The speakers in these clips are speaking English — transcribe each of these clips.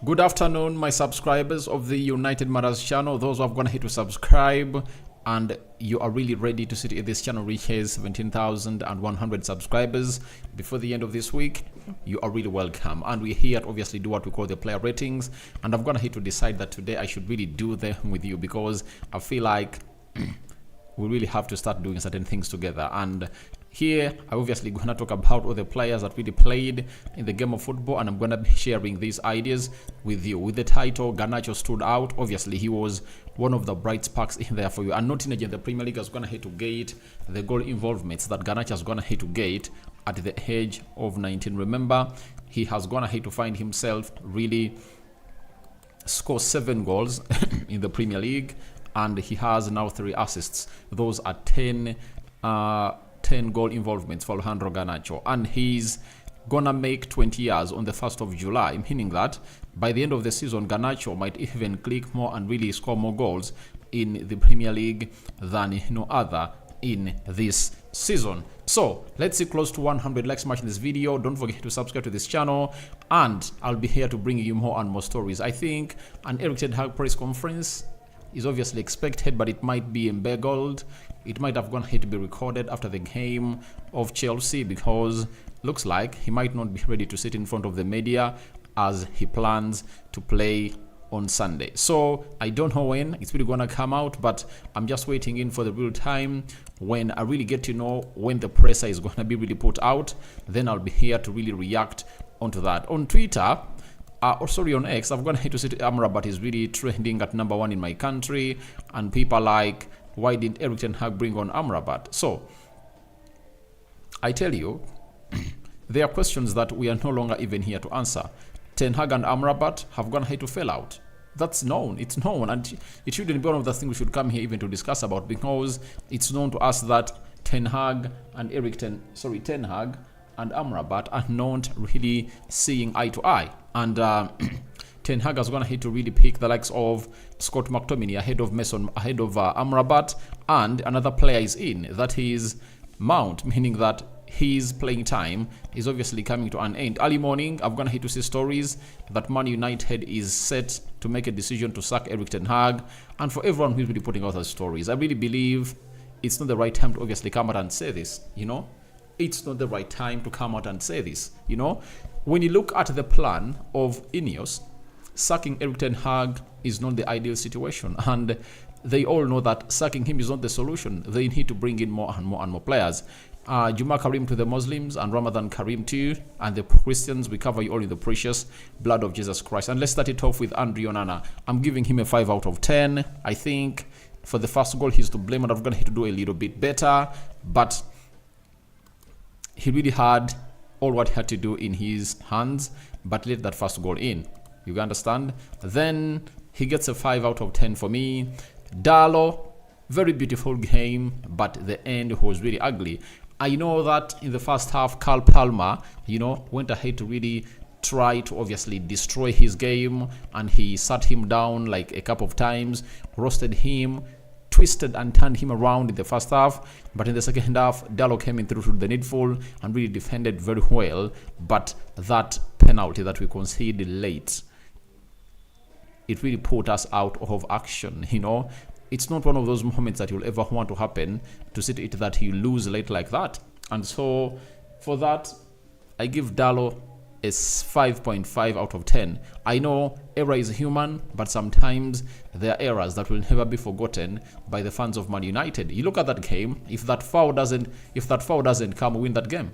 Good afternoon, my subscribers of the United Matters channel. Those who have gone ahead to subscribe and you are really ready to see this channel reaches 17,100 subscribers before the end of this week. You are really welcome. And we here obviously do what we call the player ratings. And I've gone ahead to decide that today I should really do them with you because I feel like we really have to start doing certain things together. And here, I'm obviously going to talk about all the players that really played in the game of football, and I'm going to be sharing these ideas with you. With the title, Garnacho stood out. Obviously, he was one of the bright sparks in there for you. And not in the Premier League has gone ahead to get the goal involvements that Garnacho has gone ahead to get at the age of 19. Remember, he has gone ahead to find himself really score 7 goals in the Premier League, and he has now 3 assists. Those are 10 goal involvements for Alejandro Garnacho, and he's gonna make 20 years on the 1st of July, meaning that by the end of the season Garnacho might even click more and really score more goals in the Premier League than no other in this season. So let's see close to 100 likes much in this video. Don't forget to subscribe to this channel, and I'll be here to bring you more and more stories. I think an Erik ten Hag press conference is obviously expected, but it might be embezzled. It might have gone ahead to be recorded after the game of Chelsea, because looks like he might not be ready to sit in front of the media as he plans to play on Sunday. So I don't know when it's really gonna come out, but I'm just waiting in for the real time when I really get to know when the presser is gonna be really put out. Then I'll be here to really react onto that. On Twitter, on X, I've gone ahead to see Amrabat is really trending at #1 in my country, and people are like, why didn't Erik ten Hag bring on Amrabat? So I tell you, there are questions that we are no longer even here to answer. Ten Hag and Amrabat have gone ahead to fail out. That's known. It's known, and it shouldn't be one of the things we should come here even to discuss about, because it's known to us that Ten Hag and Amrabat are not really seeing eye to eye. And Ten Hag has gone ahead to really pick the likes of Scott McTominay ahead of Amrabat, and another player is in. That is Mount, meaning that his playing time is obviously coming to an end. Early morning, I've gone ahead to see stories that Man United is set to make a decision to sack Erik ten Hag. And for everyone who's really putting out those stories, I really believe it's not the right time to obviously come out and say this, It's not the right time to come out and say this, When you look at the plan of Ineos, sacking Erik ten Hag is not the ideal situation, and they all know that sacking him is not the solution. They need to bring in more and more players. Juma Karim to the Muslims and Ramadan Karim too, and the Christians, we cover you all in the precious blood of Jesus Christ. And let's start it off with Andre Onana. I'm giving him a 5 out of 10. I think for the first goal he's to blame, and I've got to do a little bit better, but he really had all what he had to do in his hands, but let that first goal in. You understand? Then he gets a 5 out of 10 for me. Darlow, very beautiful game, but the end was really ugly. I know that in the first half, Carl Palmer, went ahead to really try to obviously destroy his game, and he sat him down like a couple of times, roasted him, twisted and turned him around in the first half. But in the second half, Darlow came in through to the needful and really defended very well. But that penalty that we conceded late, it really put us out of action, It's not one of those moments that you'll ever want to happen, to see it that you lose late like that. And so for that, I give Darlow a 5.5 out of 10. I know error is human, but sometimes there are errors that will never be forgotten by the fans of Man United. You look at that game, if that foul doesn't come, we win that game.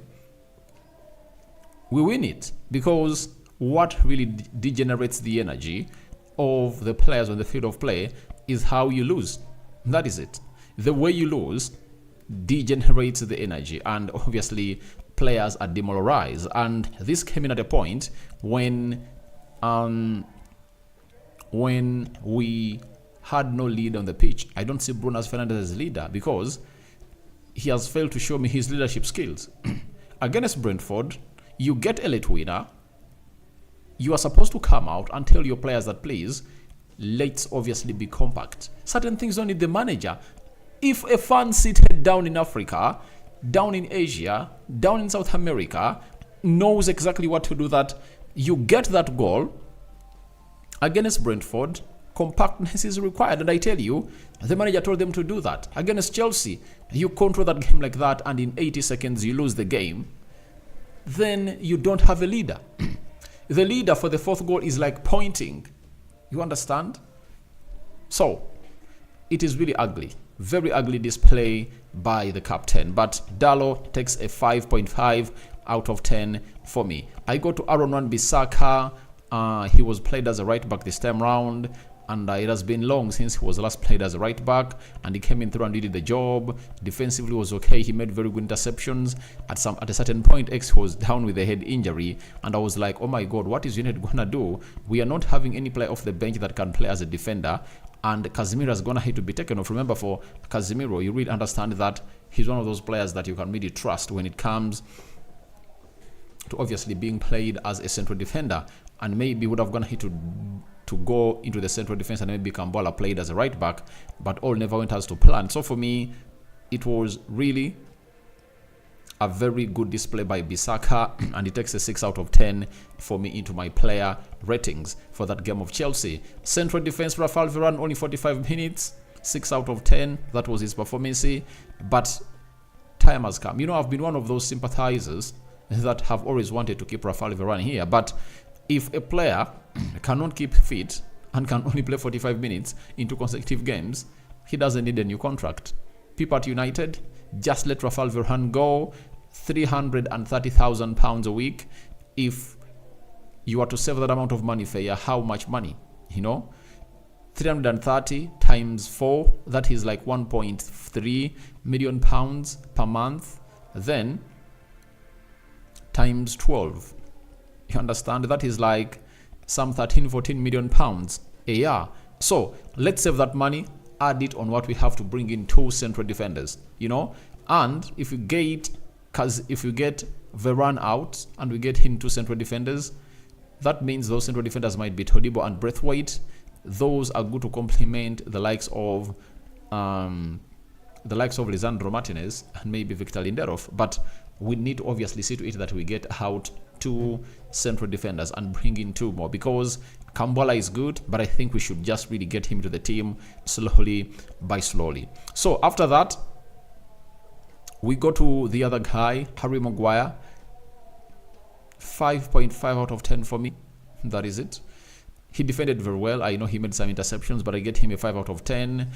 We win it, because what really degenerates the energy of the players on the field of play is how you lose. That is it. The way you lose degenerates the energy, and obviously players are demoralized. And this came in at a point when we had no lead on the pitch. I don't see Bruno Fernandes as leader, because he has failed to show me his leadership skills. Against Brentford, you get a late winner. You are supposed to come out and tell your players that, please, let's obviously be compact. Certain things don't need the manager. If a fan seated down in Africa, down in Asia, down in South America, knows exactly what to do, that you get that goal, Against Brentford, compactness is required, and I tell you, the manager told them to do that. Against Chelsea, you control that game like that, and in 80 seconds you lose the game, then you don't have a leader. The leader for the fourth goal is like pointing. You understand? So, it is really ugly. Very ugly display by the captain. But Dalot takes a 5.5 out of 10 for me. I go to Aaron Wan-Bissaka. He was played as a right back this time round, and it has been long since he was last played as a right back, and he came in through and did the job. Defensively was okay. He made very good interceptions. At a certain point, X was down with a head injury, and I was like, oh my god, what is United gonna do? We are not having any player off the bench that can play as a defender, and Casemiro is gonna have to be taken off. Remember, for Casemiro, you really understand that he's one of those players that you can really trust when it comes to obviously being played as a central defender, and maybe would have gone to go into the central defense, and maybe Kambola played as a right back, but all never went as to plan. So for me, it was really a very good display by Bissaka, and it takes a 6 out of 10 for me into my player ratings for that game of Chelsea. Central defense, Rafael Varane, only 45 minutes, 6 out of 10. That was his performance, but time has come. You know, I've been one of those sympathizers that have always wanted to keep Rafael Varane here, but if a player cannot keep fit and can only play 45 minutes in 2 consecutive games, he doesn't need a new contract. People at United, just let Rafael Varane go. £330,000 a week. If you are to save that amount of money for a year, how much money? You know, 330 times 4, that is like 1.3 million pounds per month. Then times 12. You understand? That is like some 13-14 million pounds a year. So let's save that money, add it on what we have to bring in 2 central defenders, you know. And if you get Varane out and we get him 2 central defenders, that means those central defenders might be Todibo and Braithwaite. Those are good to complement the likes of Lisandro Martinez and maybe Victor Lindelof. But we need to obviously see to it that we get out 2 central defenders and bring in 2 more, because Kambola is good, but I think we should just really get him to the team slowly by slowly. So after that, we go to the other guy, Harry Maguire. 5.5 out of 10 for me. That is it. He defended very well. I know he made some interceptions, but I get him a 5 out of 10.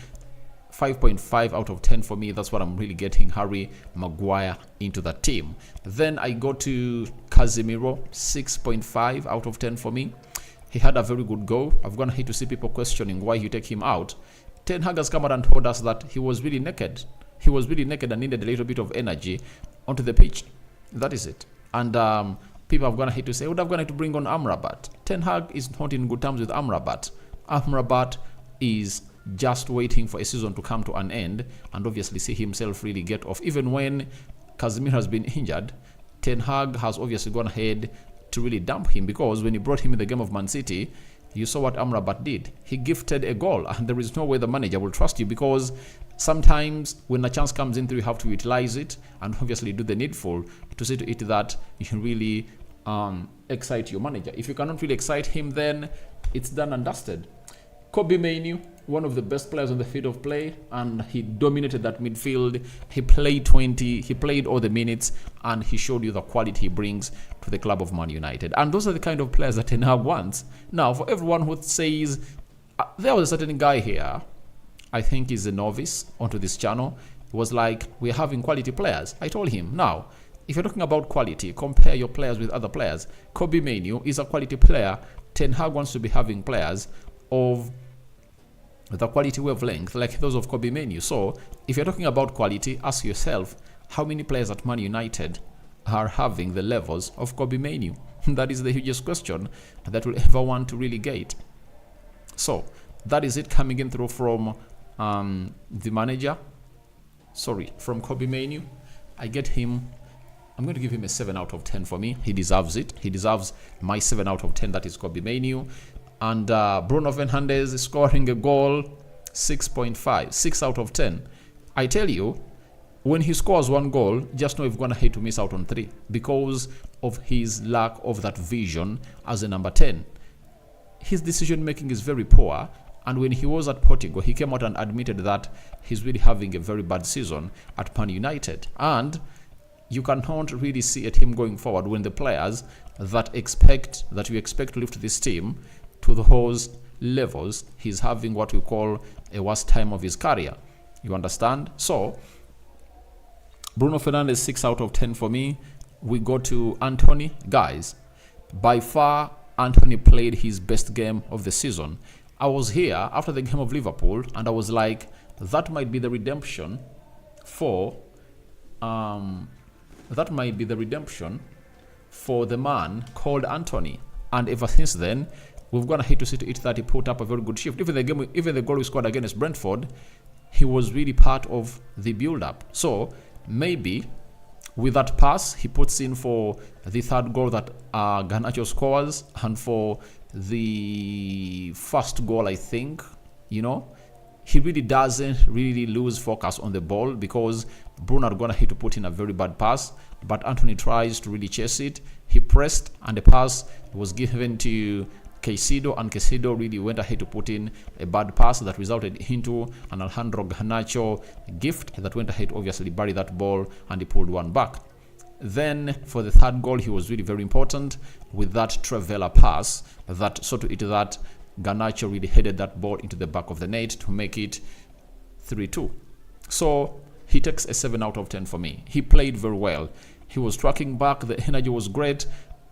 5.5 out of 10 for me. That's what I'm really getting Harry Maguire into the team. Then I go to Casemiro. 6.5 out of 10 for me. He had a very good goal. I've gone here to see people questioning why you take him out. Ten Hag has come out and told us that he was really naked. He was really naked and needed a little bit of energy onto the pitch. That is it. And people have gone ahead to say, would have gone ahead to bring on Amrabat. Ten Hag is not in good terms with Amrabat. Amrabat is just waiting for a season to come to an end and obviously see himself really get off. Even when Casemiro has been injured, Ten Hag has obviously gone ahead to really dump him, because when he brought him in the game of Man City, you saw what Amrabat did. He gifted a goal, and there is no way the manager will trust you, because sometimes when a chance comes in, you have to utilize it and obviously do the needful to see to it that you can really excite your manager. If you cannot really excite him, then it's done and dusted. Kobbie Mainoo, one of the best players on the field of play, and he dominated that midfield. He played all the minutes, and he showed you the quality he brings to the club of Man United. And those are the kind of players that Ten Hag wants. Now, for everyone who says, there was a certain guy here, I think he's a novice onto this channel, was like, we're having quality players. I told him, now, if you're talking about quality, compare your players with other players. Kobbie Mainoo is a quality player. Ten Hag wants to be having players of the quality wavelength like those of Kobbie Mainoo. So if you're talking about quality, ask yourself, how many players at Man United are having the levels of Kobbie Mainoo? That is the hugest question that we'll ever want to really get. So that is it coming in through from the manager. Sorry, from Kobbie Mainoo. I get him, I'm going to give him a 7 out of 10 for me. He deserves it. He deserves my 7 out of 10. That is Kobbie Mainoo. And Bruno Fernandes is scoring a goal, 6.5, 6 out of 10. I tell you, when he scores 1 goal, just know if you're going to hate to miss out on 3 because of his lack of that vision as a number 10. his decision making is very poor. And when he was at Portugal, he came out and admitted that he's really having a very bad season at Man United. And you cannot really see at him going forward when the players that you expect to lift this team to those levels, he's having what we call a worst time of his career. You understand? So Bruno Fernandes 6 out of 10 for me. We go to Anthony. Guys, by far Anthony played his best game of the season. I was here after the game of Liverpool and I was like, that might be the redemption for the man called Anthony. And ever since then, we've gone ahead to see to it that he put up a very good shift. Even the goal we scored against Brentford, he was really part of the build-up. So maybe with that pass, he puts in for the third goal that Garnacho scores, and for the first goal, I think, he really doesn't really lose focus on the ball because Bruno are going to hit to put in a very bad pass, but Anthony tries to really chase it. He pressed and the pass was given to Caicedo, and Caicedo really went ahead to put in a bad pass that resulted into an Alejandro Garnacho gift that went ahead to obviously bury that ball, and he pulled one back. Then for the third goal, he was really very important with that Trevella pass that saw to it that Garnacho really headed that ball into the back of the net to make it 3-2. So he takes a 7 out of 10 for me. He played very well. He was tracking back. The energy was great.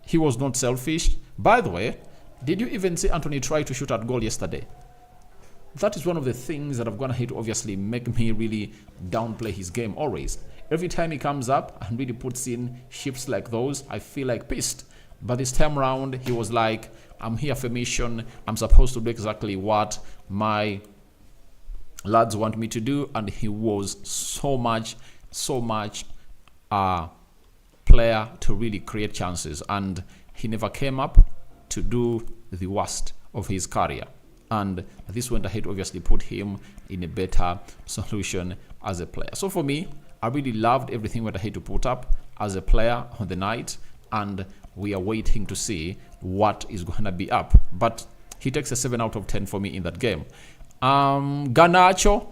He was not selfish. By the way, did you even see Anthony try to shoot at goal yesterday? That is one of the things that I've gone ahead to obviously make me really downplay his game always. Every time he comes up and really puts in shifts like those, I feel like pissed. But this time around, he was like, I'm here for mission. I'm supposed to do exactly what my lads want me to do. And he was so much player to really create chances. And he never came up to do the worst of his career. And this went ahead to obviously put him in a better solution as a player. So for me, I really loved everything that I had to put up as a player on the night, and we are waiting to see what is going to be up. But he takes a 7 out of 10 for me in that game. Garnacho,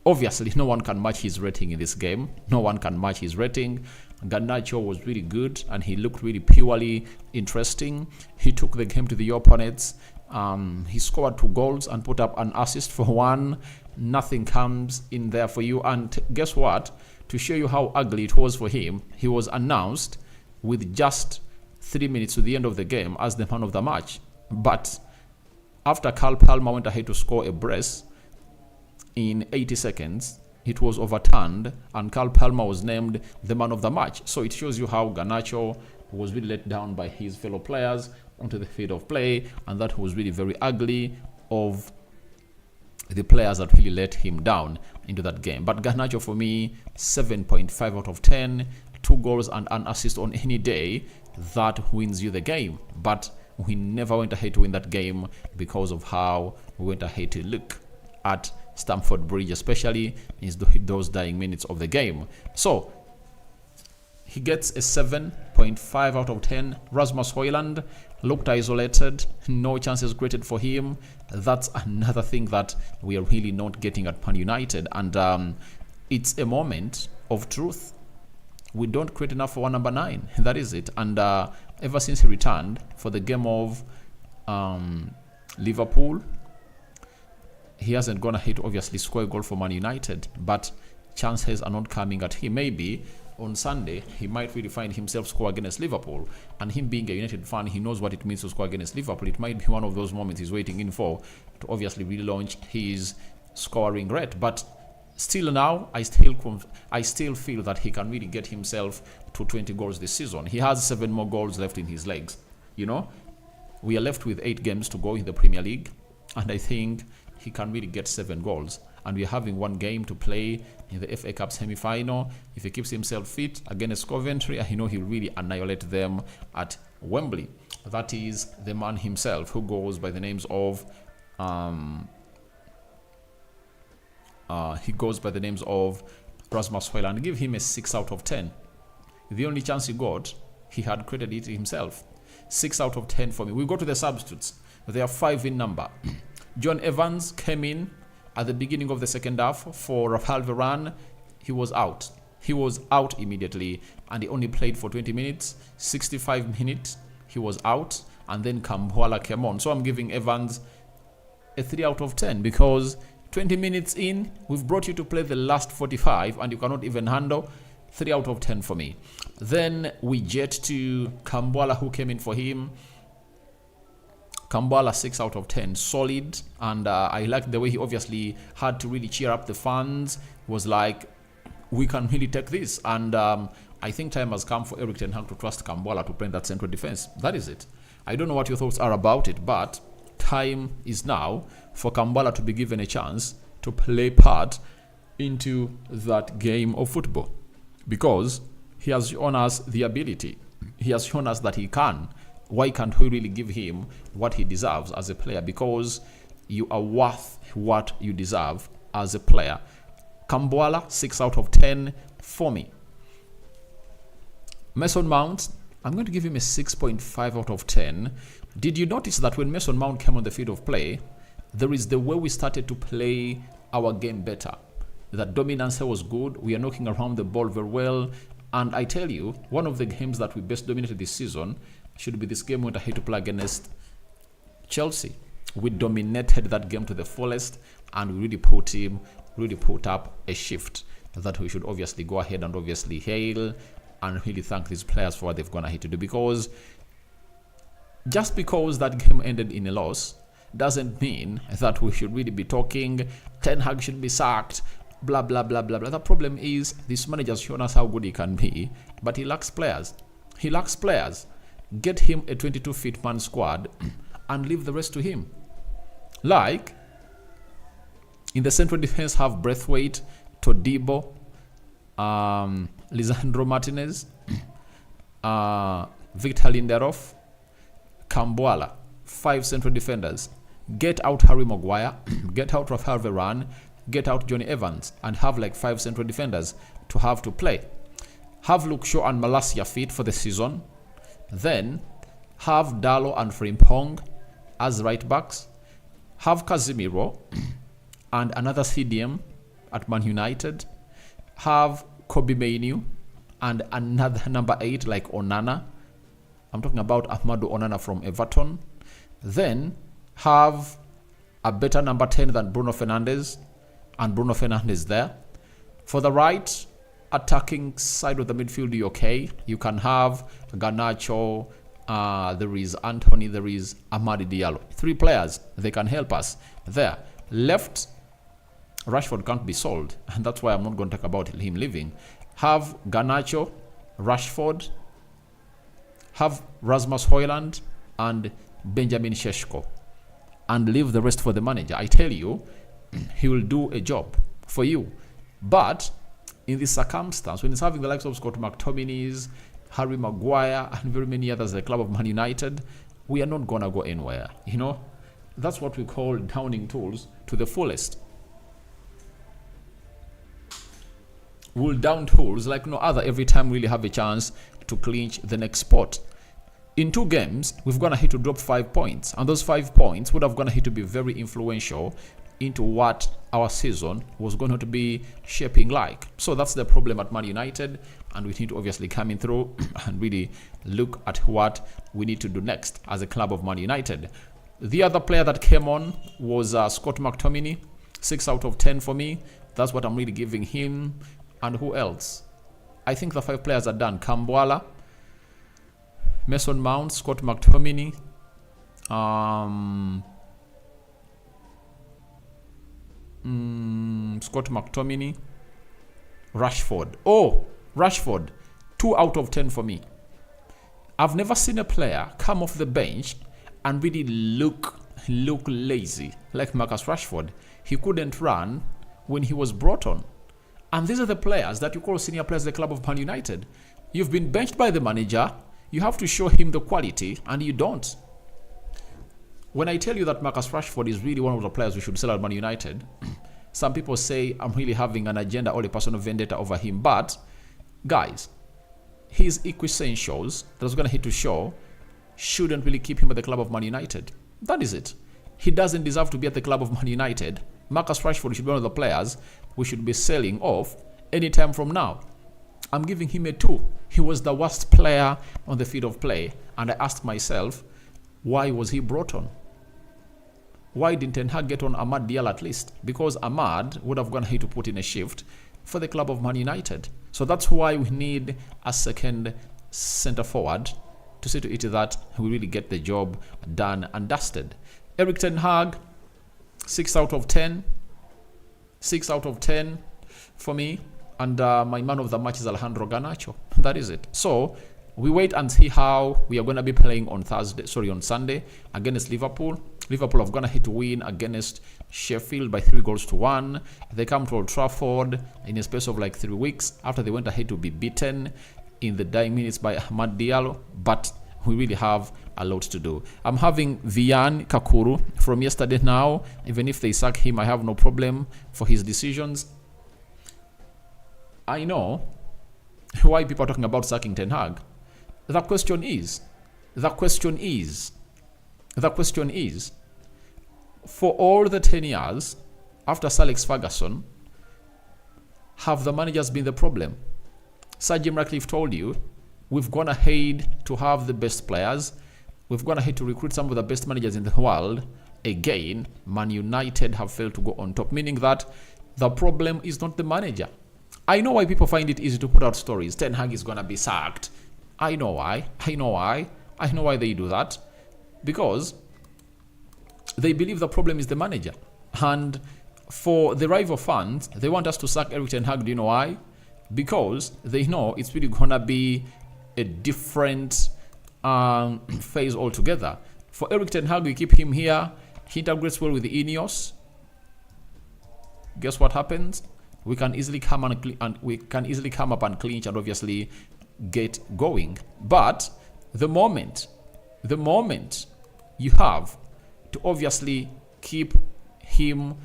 obviously no one can match his rating in this game. No one can match his rating. Garnacho was really good and he looked really purely interesting. He took the game to the opponents. He scored 2 goals and put up an assist for 1. Nothing comes in there for you. And guess what? To show you how ugly it was for him, he was announced with just 3 minutes to the end of the game as the man of the match. But after Carl Palmer went ahead to score a brace in 80 seconds, it was overturned and Carl Palmer was named the man of the match. So it shows you how Garnacho was really let down by his fellow players onto the field of play, and that was really very ugly of the players that really let him down into that game. But Garnacho for me, 7.5 out of 10, 2 goals and an assist on any day, that wins you the game. But we never went ahead to win that game because of how we went ahead to look at Stamford Bridge, especially in those dying minutes of the game. So he gets a 7.5 out of 10. Rasmus Højlund looked isolated, no chances created for him. That's another thing that we are really not getting at Man United, and it's a moment of truth. We don't create enough for one number 9. That is it. And ever since he returned for the game of Liverpool, he hasn't gone ahead to obviously score a goal for Man United, but chances are not coming at him. Maybe on Sunday, he might really find himself score against Liverpool. And him being a United fan, he knows what it means to score against Liverpool. It might be one of those moments he's waiting in for to obviously relaunch his scoring rate. But still now, I still feel that he can really get himself to 20 goals this season. He has 7 more goals left in his legs. You know, we are left with 8 games to go in the Premier League, and I think he can really get 7 goals. And we're having 1 game to play in the FA Cup semi-final. If he keeps himself fit against Coventry, I know he'll really annihilate them at Wembley. That is the man himself, who goes by the names of Rasmus Højlund. Give him a 6 out of 10. The only chance he got, he had created it himself. 6 out of 10 for me. We go to the substitutes. They are 5 in number. John Evans came in at the beginning of the second half for Rafael Varane. He was out. He was out immediately, and he only played for 20 minutes. 65 minutes, he was out, and then Kambwala came on. So I'm giving Evans a 3 out of 10 because 20 minutes in, we've brought you to play the last 45, and you cannot even handle. 3 out of 10 for me. Then we jet to Kambwala, who came in for him. Kambwala 6 out of 10, solid, and I liked the way he obviously had to really cheer up the fans. Was like, we can really take this, and I think time has come for Erik ten Hag to trust Kambwala to play in that central defense. That is it. I don't know what your thoughts are about it, but time is now for Kambwala to be given a chance to play part into that game of football, because he has shown us the ability. He has shown us that he can. Why can't we really give him what he deserves as a player? Because you are worth what you deserve as a player. Kambwala, 6 out of 10 for me. Mason Mount, I'm going to give him a 6.5 out of 10. Did you notice that when Mason Mount came on the field of play, there is the way we started to play our game better. That dominance was good. We are knocking around the ball very well. And I tell you, one of the games that we best dominated this season should be this game we had to play against Chelsea. We dominated that game to the fullest, and we really put up a shift that we should obviously go ahead and obviously hail and really thank these players for what they've gone ahead to do. Because just because that game ended in a loss doesn't mean that we should really be talking Ten Hag should be sacked, blah blah blah blah blah. The problem is this manager has shown us how good he can be, but he lacks players. He lacks players. Get him a 22-fit man squad and leave the rest to him. Like, in the central defense, have Braithwaite, Todibo, Lisandro Martinez, Victor Lindelof, Kambwala. 5 central defenders. Get out Harry Maguire, get out Rafael Varane, get out Johnny Evans, and have like 5 central defenders to have to play. Have Luke Shaw and Malacia fit for the season. Then have Dalo and Frimpong as right backs. Have Casemiro and another CDM at Man United. Have Kobe Mainoo and another number 8 like Onana. I'm talking about Ahmadu Onana from Everton. Then have a better number 10 than Bruno Fernandes, and Bruno Fernandes there. For the right attacking side of the midfield, you okay. You can have Garnacho, there is Anthony, there is Amadi Diallo. 3 players, they can help us there. Left, Rashford can't be sold, and that's why I'm not going to talk about him leaving. Have Garnacho, Rashford, have Rasmus Højlund and Benjamin Šeško, and leave the rest for the manager. I tell you, he will do a job for you. But in this circumstance, when he's having the likes of Scott McTominay's, Harry Maguire, and very many others, the club of Man United, we are not going to go anywhere. You know, that's what we call downing tools to the fullest. We'll down tools like no other every time we really have a chance to clinch the next spot. In 2 games, we've gone ahead to drop 5 points, and those 5 points would have gone ahead to be very influential into what our season was going to be shaping like. So that's the problem at Man United, and we need to obviously come in through and really look at what we need to do next as a club of Man United. The other player that came on was Scott McTominay, 6 out of 10 for me. That's what I'm really giving him. And who else? I think the 5 players are done. Kambwala, Mason Mount, Scott McTominay, Scott McTominay, Rashford. Oh, Rashford, 2 out of 10 for me. I've never seen a player come off the bench and really look lazy like Marcus Rashford. He couldn't run when he was brought on. And these are the players that you call senior players at the club of Man United. You've been benched by the manager. You have to show him the quality, and you don't. When I tell you that Marcus Rashford is really one of the players we should sell at Man United, some people say I'm really having an agenda or a personal vendetta over him. But, guys, his essentials that's going to hit to show shouldn't really keep him at the club of Man United. That is it. He doesn't deserve to be at the club of Man United. Marcus Rashford should be one of the players we should be selling off anytime from now. I'm giving him a 2. He was the worst player on the field of play. And I asked myself, why was he brought on? Why didn't Ten Hag get on Amad Diallo at least? Because Amad would have gone ahead to put in a shift for the club of Man United. So that's why we need a second centre forward to see to it that we really get the job done and dusted. Erik Ten Hag, 6 out of 10. 6 out of 10 for me. And my man of the match is Alejandro Garnacho. That is it. So we wait and see how we are going to be playing on Sunday against Liverpool. Liverpool have gone ahead to win against Sheffield by 3-1. They come to Old Trafford in a space of like 3 weeks after they went ahead to be beaten in the dying minutes by Amad Diallo. But we really have a lot to do. I'm having Vian Kakuru from yesterday now. Even if they sack him, I have no problem for his decisions. I know why people are talking about sacking Ten Hag. The question is, for all the 10 years after Sir Alex Ferguson, have the managers been the problem? Sir Jim Ratcliffe told you, we've gone ahead to have the best players. We've gone ahead to recruit some of the best managers in the world. Again, Man United have failed to go on top, meaning that the problem is not the manager. I know why people find it easy to put out stories. Ten Hag is going to be sacked. I know why they do that. Because they believe the problem is the manager. And for the rival fans, they want us to sack Erik Ten Hag. Do you know why? Because they know it's really going to be a different phase altogether. For Erik Ten Hag, we keep him here. He integrates well with the Ineos. Guess what happens? We can easily come up and clinch and obviously get going. But the moment you have to obviously keep him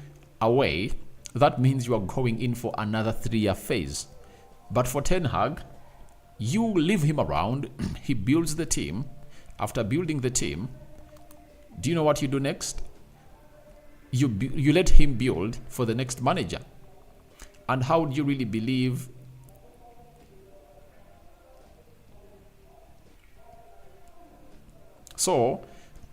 away, that means you are going in for another 3-year phase. But for Ten Hag, you leave him around. He builds the team. After building the team, do you know what you do next? You let him build for the next manager. And how do you really believe so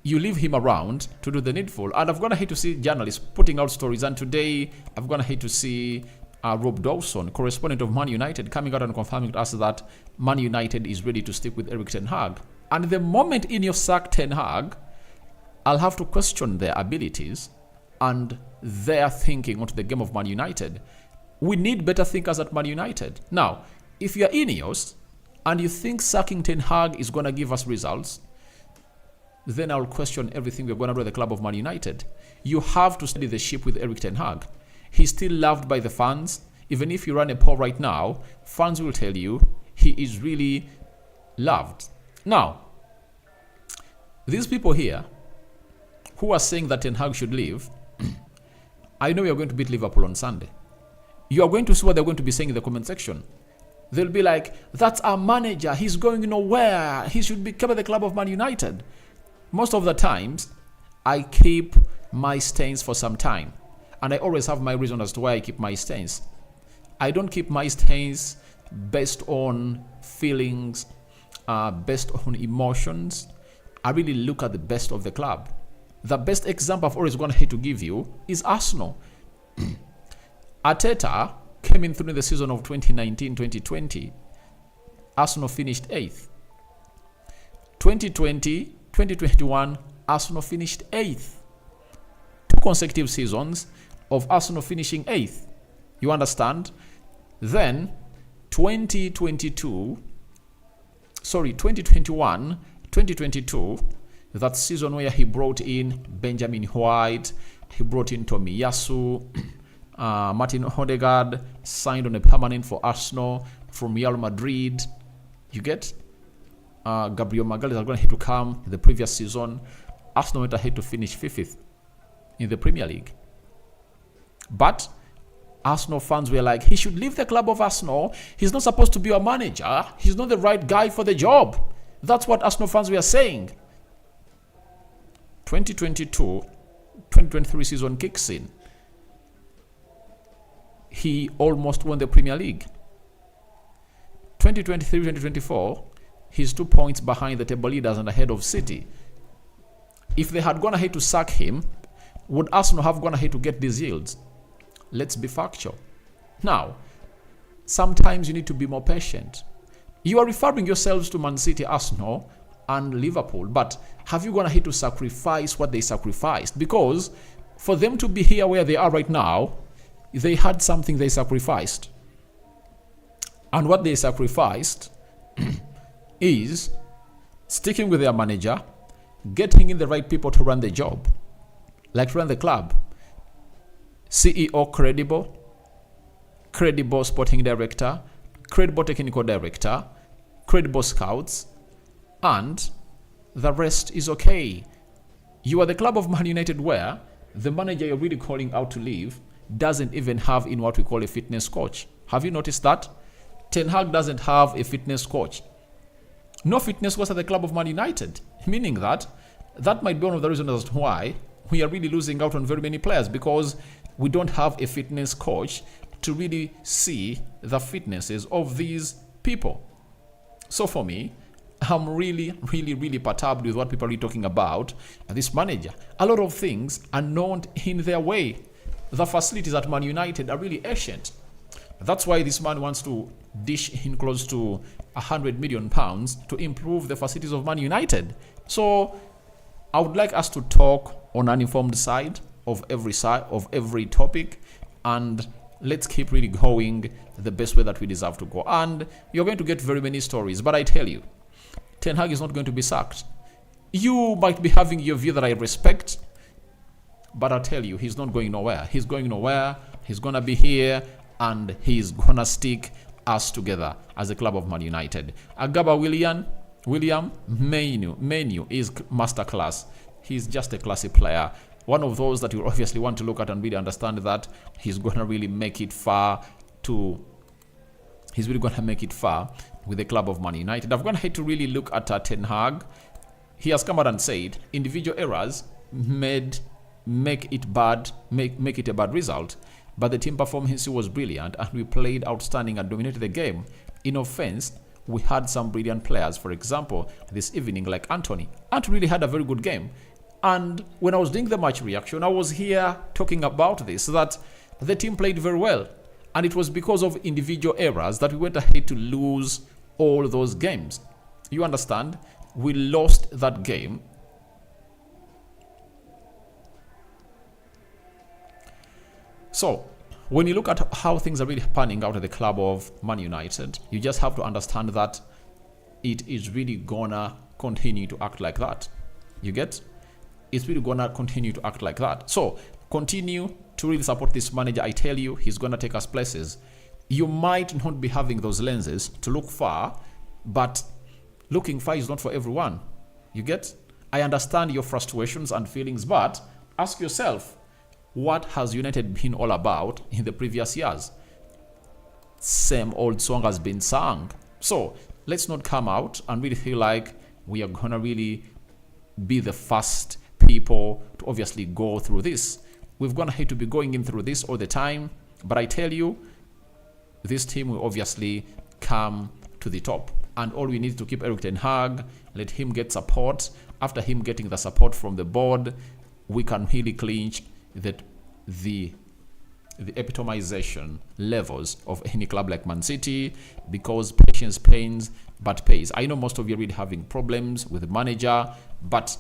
you leave him around to do the needful? And I've gone ahead to see journalists putting out stories, and today I've gone ahead to see Rob Dawson, correspondent of Man United, coming out and confirming to us that Man United is ready to stick with Erik Ten Hag. And the moment Ineos sack Ten Hag, I'll have to question their abilities and their thinking onto the game of Man United. We need better thinkers at Man United. Now, if you're Ineos and you think sacking Ten Hag is going to give us results, then I'll question everything we're going to do at the club of Man United. You have to steady the ship with Erik Ten Hag. He's still loved by the fans. Even if you run a poll right now, fans will tell you he is really loved. Now, these people here who are saying that Ten Hag should leave, I know you're going to beat Liverpool on Sunday. You are going to see what they're going to be saying in the comment section. They'll be like, that's our manager. He's going nowhere. He should be kept at the club of Man United. Most of the times, I keep my stains for some time. And I always have my reason as to why I keep my stains. I don't keep my stains based on feelings, based on emotions. I really look at the best of the club. The best example I've always gone ahead to give you is Arsenal. Arteta came in through the season of 2019-2020. Arsenal finished 8th. 2020-2021, Arsenal finished 8th. 2 consecutive seasons of Arsenal finishing 8th. You understand? Then 2021-2022, that season where he brought in Benjamin White, he brought in Tomiyasu, Martin Odegaard signed on a permanent for Arsenal from Real Madrid. You get Gabriel Magalhaes are going to come the previous season. Arsenal went ahead to finish 5th in the Premier League. But Arsenal fans were like, he should leave the club of Arsenal. He's not supposed to be a manager. He's not the right guy for the job. That's what Arsenal fans were saying. 2022-2023 season kicks in. He almost won the Premier League. 2023-2024, he's 2 points behind the table leaders and ahead of City. If they had gone ahead to sack him, would Arsenal have gone ahead to get these yields? Let's be factual. Now, sometimes you need to be more patient. You are referring yourselves to Man City, Arsenal, and Liverpool, but have you gone ahead to sacrifice what they sacrificed? Because for them to be here where they are right now, they had something they sacrificed. And what they sacrificed is sticking with their manager, getting in the right people to run the job, like to run the club. CEO credible sporting director, credible technical director, credible scouts, and the rest is okay. You are the club of Man United where the manager you're really calling out to leave doesn't even have in what we call a fitness coach. Have you noticed that? Ten Hag doesn't have a fitness coach. No fitness coach at the club of Man United, meaning that might be one of the reasons as to why we are really losing out on very many players, because we don't have a fitness coach to really see the fitnesses of these people. So for me, I'm really perturbed with what people are really talking about this manager. A lot of things are not in their way. The facilities at Man United are really ancient. That's why this man wants to dish in close to £100 million to improve the facilities of Man United. So I would like us to talk on an informed side of every topic, and let's keep really going the best way that we deserve to go. And you're going to get very many stories, but I tell you, Ten Hag is not going to be sacked. You might be having your view that I respect, but I tell you, he's not going nowhere. He's going nowhere. He's going to be here, and he's going to stick us together as a club of Man United. Agaba William Menu is masterclass. He's just a classy player. One of those that you obviously want to look at and really understand that he's going to really make it far with the club of Man United. I've gone ahead to really look at Ten Hag. He has come out and said individual errors make it a bad result, but the team performance was brilliant and we played outstanding and dominated the game. In offense, we had some brilliant players. For example, this evening, like Anthony really had a very good game. And when I was doing the match reaction, I was here talking about this, that the team played very well. And it was because of individual errors that we went ahead to lose all those games. You understand? We lost that game. So, when you look at how things are really panning out at the club of Man United, you just have to understand that it is really gonna continue to act like that. You get? It's really gonna continue to act like that. So, continue to really support this manager. I tell you, he's gonna take us places. You might not be having those lenses to look far, but looking far is not for everyone. You get? I understand your frustrations and feelings, but ask yourself, what has United been all about in the previous years? Same old song has been sung. So let's not come out and really feel like we are gonna really be the first people to obviously go through this. We've gonna hate to be going in through this all the time, but I tell you, this team will obviously come to the top. And all we need to keep Erik ten Hag, let him get support. After him getting the support from the board, we can really clinch that the epitomization levels of any club like Man City, because patience pains but pays. I know most of you are really having problems with the manager, but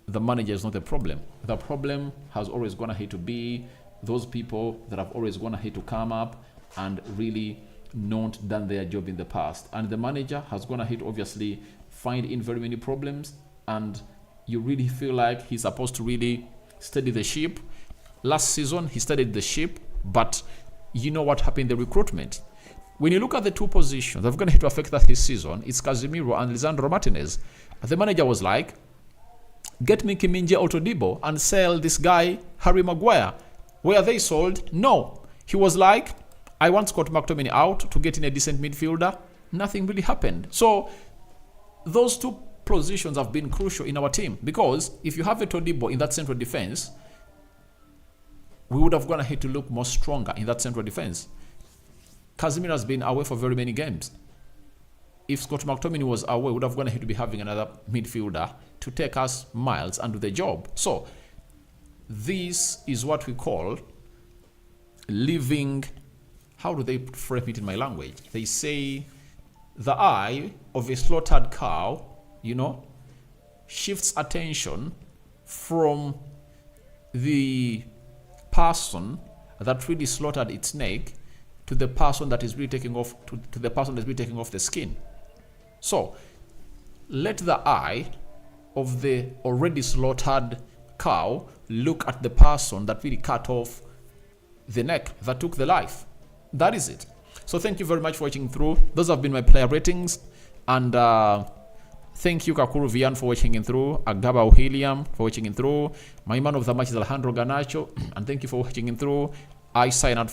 the manager is not the problem. The problem has always gone ahead to be those people that have always gone ahead to come up and really not done their job in the past. And the manager has gone ahead to obviously find in very many problems, and you really feel like he's supposed to really steady the ship. Last season, he steadied the ship, but you know what happened in the recruitment. When you look at the two positions that are going to affect us this season, it's Casemiro and Lisandro Martinez. The manager was like, get me Kiminje Otodibo and sell this guy, Harry Maguire. Were they sold? No. He was like, I want Scott McTominay out to get in a decent midfielder. Nothing really happened. So those two positions have been crucial in our team, because if you have a Todibo in that central defense, we would have gone ahead to look more stronger in that central defense. Casemiro has been away for very many games. If Scott McTominay was away, we would have gone ahead to be having another midfielder to take us miles and do the job. So this is what we call living. How do they frame it in my language? They say the eye of a slaughtered cow, shifts attention from the person that really slaughtered its neck to the person that is really taking off to the person that's really taking off the skin. So let the eye of the already slaughtered cow look at the person that really cut off the neck, that took the life. That is it. So thank you very much for watching through. Those have been my player ratings, and thank you Kakuru Vian for watching in through, Agaba Ohiliam for watching in through, my man of the match is Alejandro Garnacho, and thank you for watching in through. I sign out.